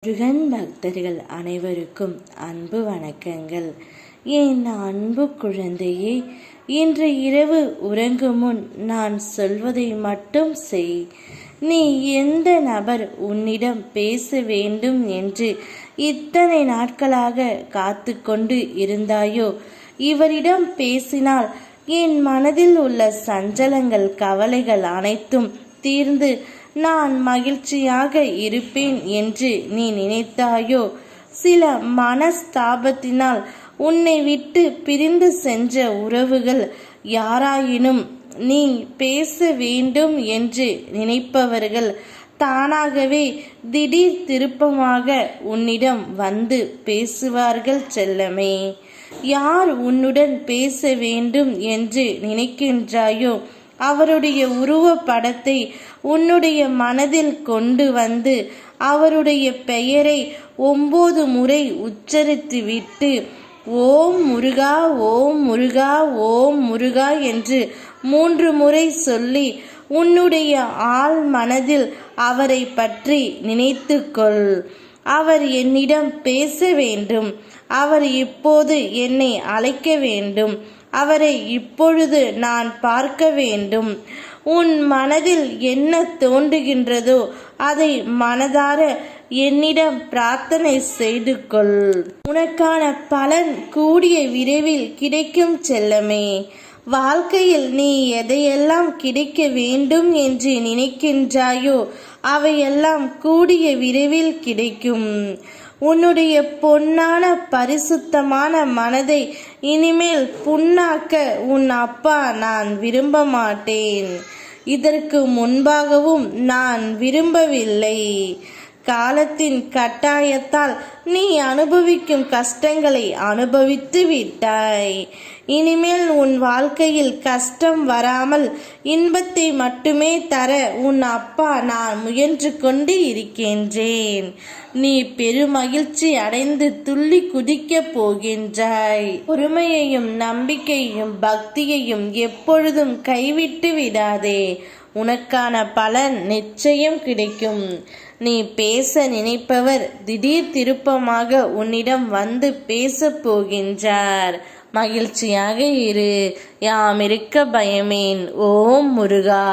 முருகன் பக்தர்கள் அனைவருக்கும் அன்பு வணக்கங்கள். என் அன்பு குழந்தையே, இன்று இரவு உறங்கும் முன் நான் சொல்வதை மட்டும் செய். நீ எந்த நபர் உன்னிடம் பேச வேண்டும் என்று இத்தனை நாட்களாக காத்து கொண்டு இருந்தாயோ, இவரிடம் பேசினால் என் மனதில் உள்ள சஞ்சலங்கள், கவலைகள் அனைத்தும் தீர்ந்து நான் மகிழ்ச்சியாக இருப்பேன் என்று நீ நினைத்தாயோ, சில மனஸ்தாபத்தினால் உன்னை விட்டு பிரிந்து சென்ற உறவுகள் யாராயினும் நீ பேச வேண்டும் என்று நினைப்பவர்கள் தானாகவே திடீர் திருப்பமாக உன்னிடம் வந்து பேசுவார்கள் செல்லமே. யார் உன்னுடன் பேச வேண்டும் என்று நினைக்கின்றாயோ அவருடைய உருவ படத்தை உன்னுடைய மனதில் கொண்டு வந்து அவருடைய பெயரை 9 முறை உச்சரித்துவிட்டு ஓம் முருகா, ஓம் முருகா, ஓம் முருகா என்று 3 முறை சொல்லி உன்னுடைய ஆழ் மனதில் அவரை பற்றி நினைத்துக்கொள். அவர் என்னிடம் பேச வேண்டும், அவர் இப்போது என்னை அழைக்க வேண்டும், அவரை இப்பொழுது நான் பார்க்க வேண்டும். உன் மனதில் என்ன தோன்றுகின்றதோ அதை மனதார என்னிடம் பிரார்த்தனை செய்து கொள். உனக்கான பலன் கூடிய விரைவில் கிடைக்கும் செல்லமே. வாழ்க்கையில் நீ எதையெல்லாம் கிடைக்க வேண்டும் என்று நினைக்கின்றாயோ அவையெல்லாம் கூடிய விரைவில் கிடைக்கும். உன்னுடைய பொன்னான பரிசுத்தமான மனதை இனிமேல் புண்ணாக்க உன் அப்பா நான் விரும்ப மாட்டேன். இதற்கு முன்பாகவும் நான் விரும்பவில்லை. காலத்தின் கட்டாயத்தால் நீ அனுபவிக்கும் கஷ்டங்களை அனுபவித்து விட்டாய். இனிமேல் உன் வாழ்க்கையில் கஷ்டம் வராமல் இன்பத்தை மட்டுமே தர உன் அப்பா நான் முயன்று கொண்டு இருக்கின்றேன். நீ பெருமகிழ்ச்சி அடைந்து துள்ளி குதிக்கப் போகின்றாய். பொறுமையையும் நம்பிக்கையையும் பக்தியையும் எப்பொழுதும் கைவிட்டு விடாதே. உனக்கான பலன் நிச்சயம் கிடைக்கும். நீ பேச நினைப்பவர் திடீர் திருப்பமாக உன்னிடம் வந்து பேசப் போகின்றார். மகிழ்ச்சியாக இரு. யாம் இருக்க பயமேன். ஓம் முருகா.